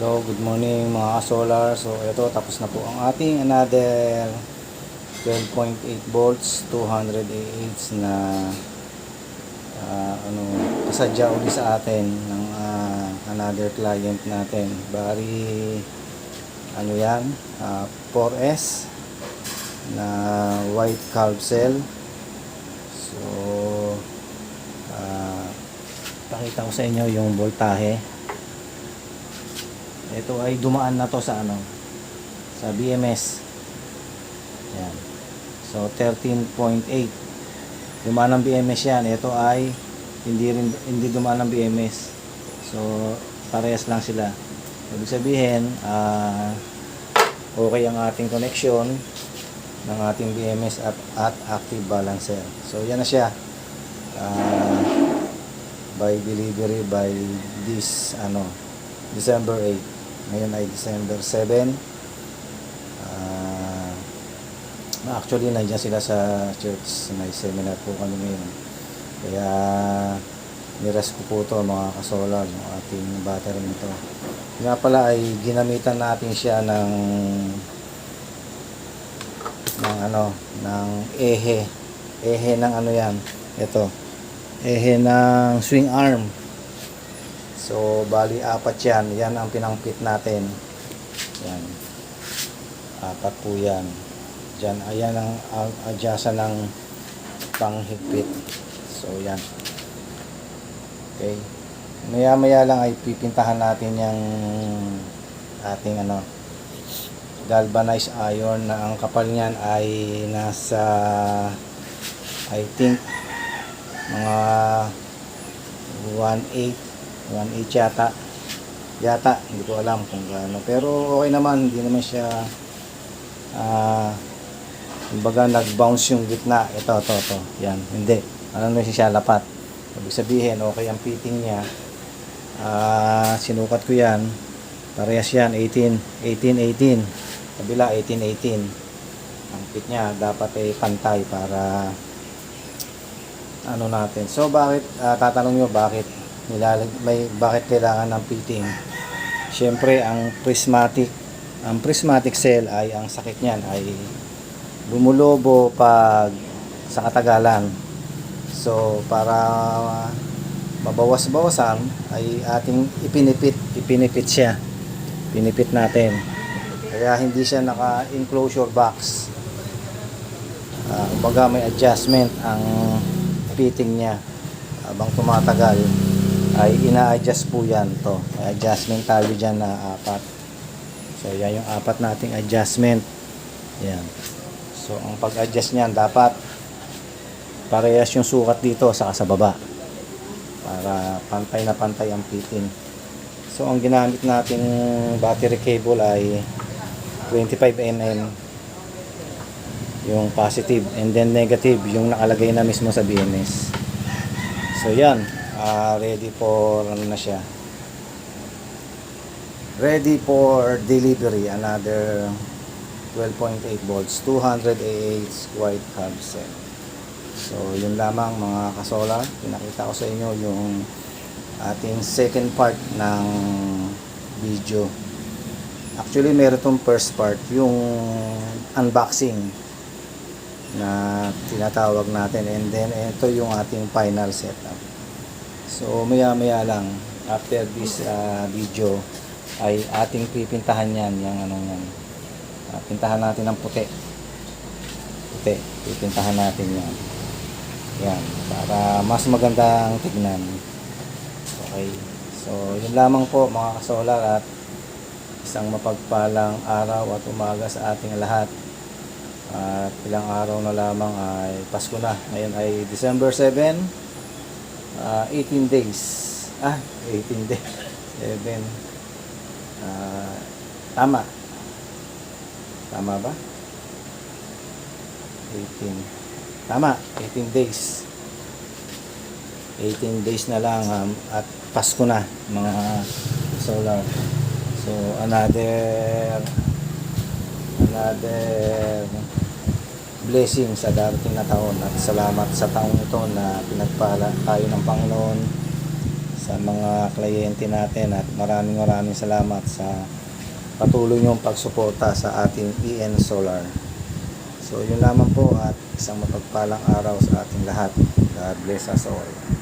Hello, good morning mga solar. So ito, tapos na po ang ating another 12.8 volts 200 AH na pasadya uli sa atin ng another client natin. Bari yan, 4S na white calv cell. So pakita ko sa inyo yung voltahe. Ito ay dumaan na to sa sa BMS. Yan. So 13.8. Dumaan ng BMS yan. Ito ay hindi dumaan ng BMS. So parehas lang sila. Ibig sabihin, okay ang ating connection ng ating BMS at active balancer. So yan na siya. By delivery by this December 8. Ngayon ay December 7. Actually nandiyan sila sa church, may seminar po kami ngayon, kaya niras ko po to mga kasolar, yung ating battery nito. Nga pala ay ginamitan natin siya ng ehe ng yan, ito ehe ng swing arm. So bali apat yan ang pinangpit natin. Yan, apat po yan dyan. Ayan ang adjustan ng panghigpit. So yan, okay. Maya maya lang ay pipintahan natin yung ating galvanized iron na ang kapal niyan ay nasa, I think, mga 1/8 yata, hindi ko alam kung gaano, pero okay naman, hindi naman siya kumbaga nag-bounce yung gitna. Ito, yan, hindi, siya lapat. Ibig sabihin okay ang fitting niya. Sinukat ko yan, parehas yan, 18 kabila, 18 ang fit niya. Dapat ay pantay para natin. So bakit, tatanong nyo bakit bakit kailangan ng fitting? Syempre ang prismatic cell ay, ang sakit niyan ay lumulobo pag sa katagalan. So para mabawas-bawasan ay ating ipinipit siya. Pinipit natin. Kaya hindi siya naka-enclosure box. Kumbaga may adjustment ang fitting niya. Habang tumatagal ay ina-adjust po yan to. May adjustment tayo dyan na apat. So yan yung apat nating adjustment. Yan. So ang pag-adjust niyan dapat parehas yung sukat dito saka sa baba para pantay na pantay ang fitting. So ang ginamit nating battery cable ay 25mm yung positive, and then negative yung nakalagay na mismo sa BMS. So yan, ready for na siya, ready for delivery. Another 12.8 volts 200 AH white calv cell. So yun lamang mga kasolar, pinakita ko sa inyo yung ating second part ng video. Actually meron tong first part, yung unboxing na tinatawag natin, and then ito yung ating final setup. So maya maya lang after this video ay ating pipintahan yan, yung pintahan natin ng puti, pipintahan natin yan para mas magandang tignan. Okay, so yun lamang po mga kasolar, at isang mapagpalang araw at umaga sa ating lahat. At ilang araw na lamang ay Pasko na. Ngayon ay December 7. 18 days. 18 days. 7. Tama. Tama ba? 18. Tama. 18 days. 18 days na lang at Pasko na mga solar. So another blessing sa darating na taon, at salamat sa taong ito na pinagpala tayo ng Panginoon sa mga kliyente natin at maraming salamat sa patuloy niyong pagsuporta sa ating EN Solar. So yun lamang po at isang mapagpalang araw sa ating lahat. God bless us all.